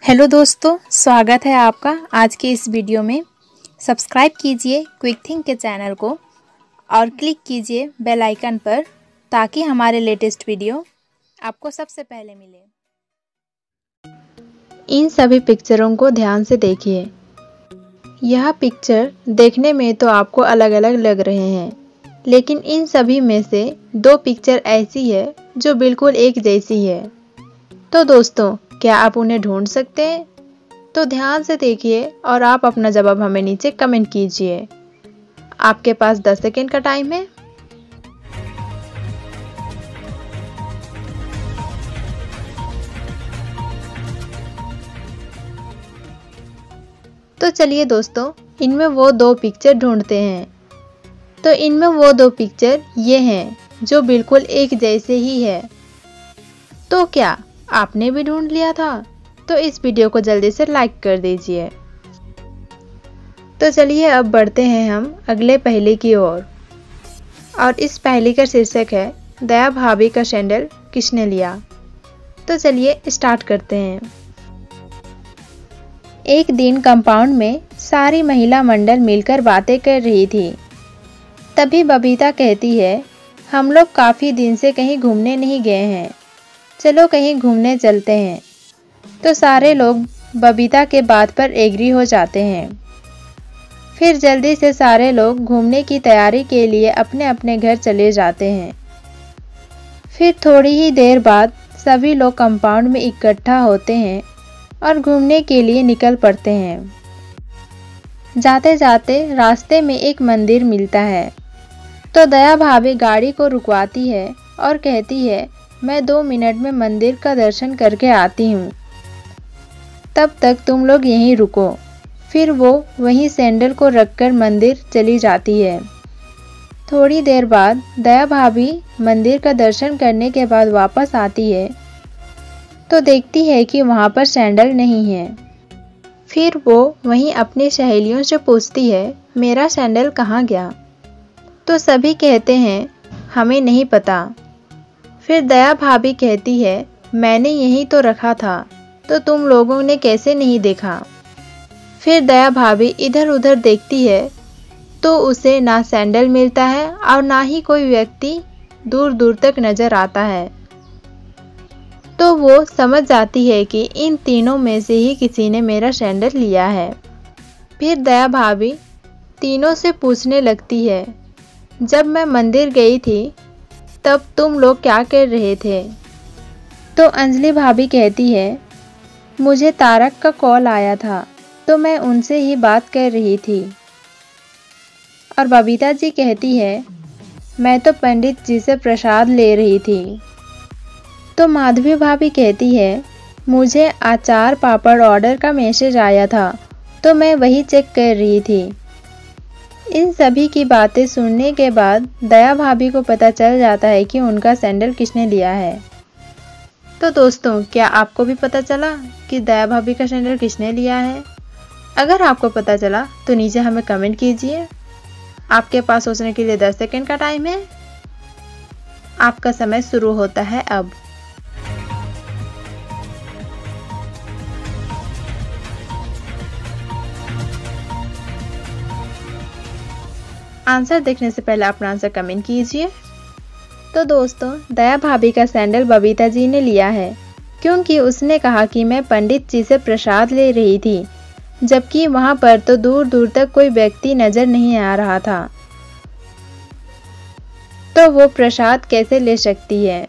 Hello दोस्तों, स्वागत है आपका आज के इस वीडियो में। सब्सक्राइब कीजिए क्विक थिंक के चैनल को और क्लिक कीजिए बेल आइकन पर ताकि हमारे लेटेस्ट वीडियो आपको सबसे पहले मिले। इन सभी पिक्चरों को ध्यान से देखिए। यह पिक्चर देखने में तो आपको अलग अलग लग रहे हैं, लेकिन इन सभी में से दो पिक्चर ऐसी है जो बिल्कुल एक जैसी है। तो दोस्तों, क्या आप उन्हें ढूंढ सकते हैं? तो ध्यान से देखिए और आप अपना जवाब हमें नीचे कमेंट कीजिए। आपके पास 10 सेकंड का टाइम है। तो चलिए दोस्तों, इनमें वो दो पिक्चर ढूंढते हैं। तो इनमें वो दो पिक्चर ये हैं जो बिल्कुल एक जैसे ही है। तो क्या आपने भी ढूंढ लिया था? तो इस वीडियो को जल्दी से लाइक कर दीजिए। तो चलिए अब बढ़ते हैं हम अगले पहेली की ओर। और इस पहेली का शीर्षक है दया भाभी का सैंडल किसने लिया। तो चलिए स्टार्ट करते हैं। एक दिन कंपाउंड में सारी महिला मंडल मिलकर बातें कर रही थी। तभी बबीता कहती है, हम लोग काफ़ी दिन से कहीं घूमने नहीं गए हैं, चलो कहीं घूमने चलते हैं। तो सारे लोग बबीता के बात पर एग्री हो जाते हैं। फिर जल्दी से सारे लोग घूमने की तैयारी के लिए अपने अपने घर चले जाते हैं। फिर थोड़ी ही देर बाद सभी लोग कंपाउंड में इकट्ठा होते हैं और घूमने के लिए निकल पड़ते हैं। जाते जाते रास्ते में एक मंदिर मिलता है। तो दया भाभी गाड़ी को रुकवाती है और कहती है, मैं 2 मिनट में मंदिर का दर्शन करके आती हूँ, तब तक तुम लोग यहीं रुको। फिर वो वहीं सैंडल को रखकर मंदिर चली जाती है। थोड़ी देर बाद दया भाभी मंदिर का दर्शन करने के बाद वापस आती है तो देखती है कि वहाँ पर सैंडल नहीं है। फिर वो वहीं अपनी सहेलियों से पूछती है, मेरा सैंडल कहाँ गया? तो सभी कहते हैं, हमें नहीं पता। फिर दया भाभी कहती है, मैंने यहीं तो रखा था, तो तुम लोगों ने कैसे नहीं देखा? फिर दया भाभी इधर उधर देखती है तो उसे ना सैंडल मिलता है और ना ही कोई व्यक्ति दूर दूर तक नजर आता है। तो वो समझ जाती है कि इन तीनों में से ही किसी ने मेरा सैंडल लिया है। फिर दया भाभी तीनों से पूछने लगती है, जब मैं मंदिर गई थी तब तुम लोग क्या कर रहे थे? तो अंजलि भाभी कहती है, मुझे तारक का कॉल आया था तो मैं उनसे ही बात कर रही थी। और बबीता जी कहती है, मैं तो पंडित जी से प्रसाद ले रही थी। तो माधवी भाभी कहती है, मुझे अचार पापड़ ऑर्डर का मैसेज आया था तो मैं वही चेक कर रही थी। इन सभी की बातें सुनने के बाद दया भाभी को पता चल जाता है कि उनका सैंडल किसने लिया है। तो दोस्तों, क्या आपको भी पता चला कि दया भाभी का सैंडल किसने लिया है? अगर आपको पता चला तो नीचे हमें कमेंट कीजिए। आपके पास सोचने के लिए 10 सेकंड का टाइम है। आपका समय शुरू होता है अब। आंसर देखने से पहले अपना आंसर कमेंट कीजिए। तो दोस्तों, दया भाभी का सैंडल बबीता जी ने लिया है क्योंकि उसने कहा कि मैं पंडित जी से प्रसाद ले रही थी, जबकि वहां पर तो दूर दूर तक कोई व्यक्ति नजर नहीं आ रहा था। तो वो प्रसाद कैसे ले सकती है?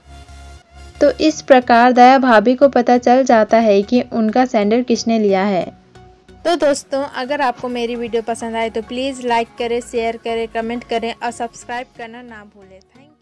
तो इस प्रकार दया भाभी को पता चल जाता है कि उनका सैंडल किसने लिया है। तो दोस्तों, अगर आपको मेरी वीडियो पसंद आए तो प्लीज़ लाइक करें, शेयर करें, कमेंट करें और सब्सक्राइब करना ना भूलें। Thank you.